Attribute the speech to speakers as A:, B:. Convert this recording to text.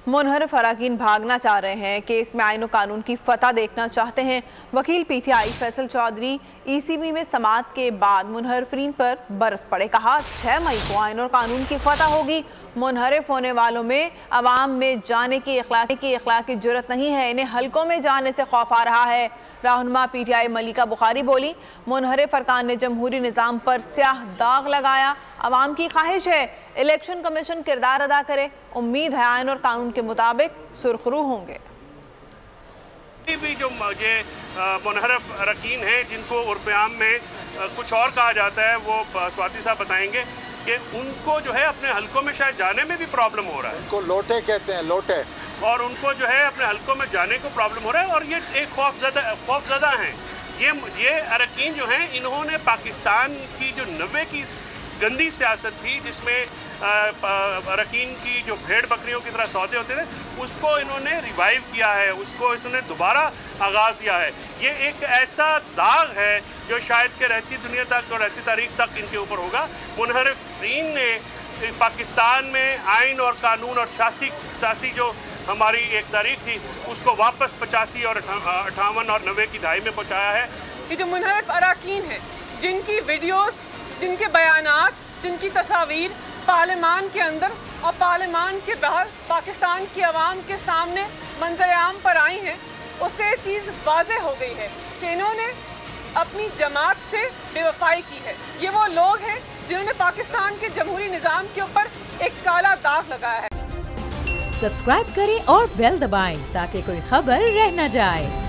A: मुनहरफ अरकान भागना चाह रहे हैं, केस में आईन और कानून की फतह देखना चाहते हैं। वकील पीटीआई फैसल चौधरी ईसीबी में समाअत के बाद मुनहरफरीन पर बरस पड़े। कहा 6 मई को आईन और कानून की फतह होगी। मुनहरफ होने वालों में अवाम में जाने की अखलाकी जुर्रत नहीं है, इन्हें हलकों में जाने से खौफ आ रहा है। रहनुमा पीटीआई मलिका बुखारी बोली, मुनहरफ अरकान ने जमहूरी निज़ाम पर स्याह दाग लगाया। अवाम की ख्वाहिश है इलेक्शन कमीशन किरदार अदा करे। उम्मीद है आईन और कानून के मुताबिक सुरखरू होंगे।
B: भी जो मुनहरफ अरकान हैं जिनको उर्फ़-ए-आम में कुछ और कहा जाता है, वो स्वाति साहब बताएंगे कि उनको जो है अपने हलकों में शायद जाने में भी प्रॉब्लम हो रहा है।
C: उनको लोटे कहते हैं, लोटे,
B: और उनको जो है अपने हलकों में जाने को प्रॉब्लम हो रहा है। और ये एक खौफजदा हैं। ये अरकान जो हैं, इन्होंने पाकिस्तान की जो 90 की गंदी सियासत थी, जिसमें अरकान की जो भेड़ बकरियों की तरह सौदे होते थे, उसको इन्होंने रिवाइव किया है, उसको इन्होंने दोबारा आगाज़ किया है। ये एक ऐसा दाग है जो शायद के रहती दुनिया तक और रहती तारीख तक इनके ऊपर होगा। मुनहरफीन ने पाकिस्तान में आइन और कानून और सियासी जो हमारी एक तारीख थी, उसको वापस 85 और 58 और 90 की दहाई में पहुँचाया है।
D: ये जो मुनहरफ अरकान हैं, जिनकी वीडियोस, जिनके बयानात, जिनकी तस्वीर पार्लिमान के अंदर और पार्लिमान के बाहर पाकिस्तान की आवाम के सामने मंजर-ए-आम पर आई हैं, उससे ये चीज़ वाज़े हो गई है कि इन्होंने अपनी जमात से बेवफाई की है। ये वो लोग हैं जिन्होंने पाकिस्तान के जमहूरी निज़ाम के ऊपर एक काला दाग लगाया है।
E: सब्सक्राइब करें और बेल दबाएं ताकि कोई खबर रह न जाए।